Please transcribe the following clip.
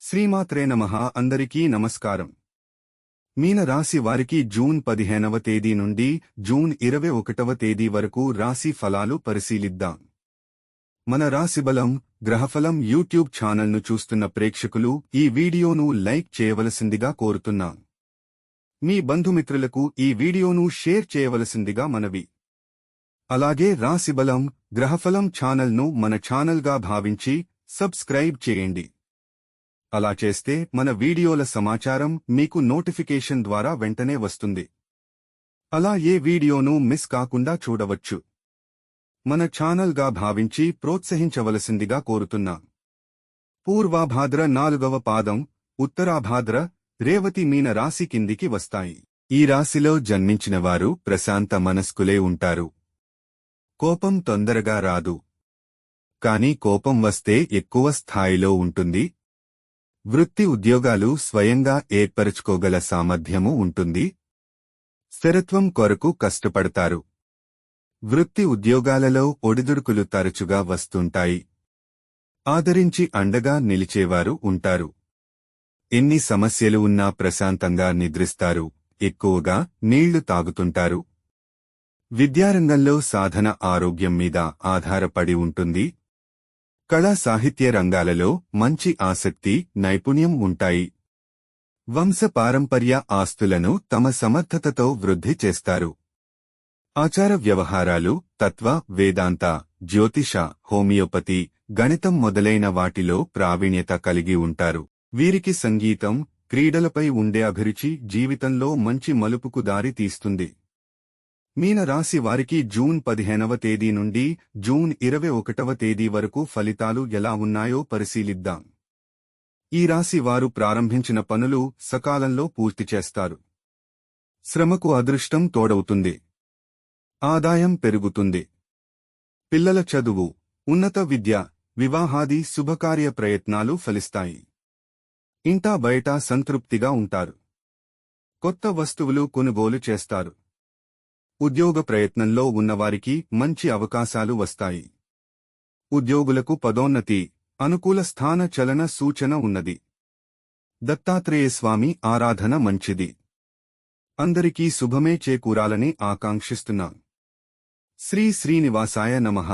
శ్రీమాత్రే నమః. అందరికీ నమస్కారం. మీన రాశి వారికి జూన్ 15వ తేదీ నుండి జూన్ 21వ తేదీ వరకు రాశి ఫలాలు పరిశీలిద్దాం. మన రాశిబలం గ్రహఫలం యూట్యూబ్ ఛానల్ను చూస్తున్న ప్రేక్షకులు ఈ వీడియోను లైక్ చేయవలసిందిగా కోరుతున్నాం. మీ బంధుమిత్రులకు ఈ వీడియోను షేర్ చేయవలసిందిగా మనవి. అలాగే రాశిబలం గ్రహఫలం ఛానల్ను మన ఛానల్గా భావించి సబ్స్క్రైబ్ చేయండి. అలా చేస్తే మన వీడియోల సమాచారం మీకు నోటిఫికేషన్ ద్వారా వెంటనే వస్తుంది. అలా ఏ వీడియోను మిస్ కాకుండా చూడవచ్చు. మన ఛానల్గా భావించి ప్రోత్సహించవలసిందిగా కోరుతున్నాం. పూర్వాభాద్ర 4వ పాదం, ఉత్తరాభాద్ర, రేవతి మీన రాశి కిందికి వస్తాయి. ఈ రాశిలో జన్మించినవారు ప్రశాంత మనస్కులే ఉంటారు. కోపం తొందరగా రాదు. కాని కోపం వస్తే ఎక్కువ స్థాయిలో ఉంటుంది. వృత్తి ఉద్యోగాలు స్వయంగా ఏర్పరచుకోగల సామర్థ్యము ఉంటుంది. స్థిరత్వం కొరకు కష్టపడతారు. వృత్తి ఉద్యోగాలలో ఒడిదుడుకులు తరచుగా వస్తుంటాయి. ఆదరించి అండగా నిలిచేవారు ఉంటారు. ఎన్ని సమస్యలు ఉన్నా ప్రశాంతంగా నిద్రిస్తారు. ఎక్కువగా నీళ్లు తాగుతుంటారు. విద్యారంగంలో సాధన ఆరోగ్యం మీద ఆధారపడి ఉంటుంది. కళా సాహిత్య రంగాలలో మంచి ఆసక్తి, నైపుణ్యం ఉంటాయి. వంశపారంపర్య ఆస్తులను తమ సమర్థతతో వృద్ధి చేస్తారు. ఆచార వ్యవహారాలు, తత్వ, వేదాంత, జ్యోతిష, హోమియోపతి, గణితం మొదలైన వాటిలో ప్రావీణ్యత కలిగి ఉంటారు. వీరికి సంగీతం, క్రీడలపై ఉండే అభిరుచి జీవితంలో మంచి మలుపుకు దారి తీస్తుంది. మీన రాశి వారికి జూన్ 15వ తేదీ నుండి జూన్ 21వ తేదీ వరకు ఫలితాలు ఎలా ఉన్నాయో పరిశీలిద్దాం. ఈ రాశి వారు ప్రారంభించిన పనులు సకాలంలో పూర్తి చేస్తారు. శ్రమకు అదృష్టం తోడవుతుంది. ఆదాయం పెరుగుతుంది. పిల్లల చదువు, ఉన్నత విద్య, వివాహాది శుభకార్య ప్రయత్నాలు ఫలిస్తాయి. ఇంటా బయట సంతృప్తిగా ఉంటారు. కొత్త వస్తువులు కొనుగోలు చేస్తారు. ఉద్యోగ ప్రయత్నంలో ఉన్నవారికి మంచి అవకాశాలు వస్తాయి. ఉద్యోగులకు పదోన్నతి, అనుకూల స్థాన చలన సూచన ఉన్నది. దత్తాత్రేయస్వామి ఆరాధన మంచిది. అందరికీ శుభమే చేకూరాలని ఆకాంక్షిస్తున్నాం. శ్రీ శ్రీనివాసాయ నమః.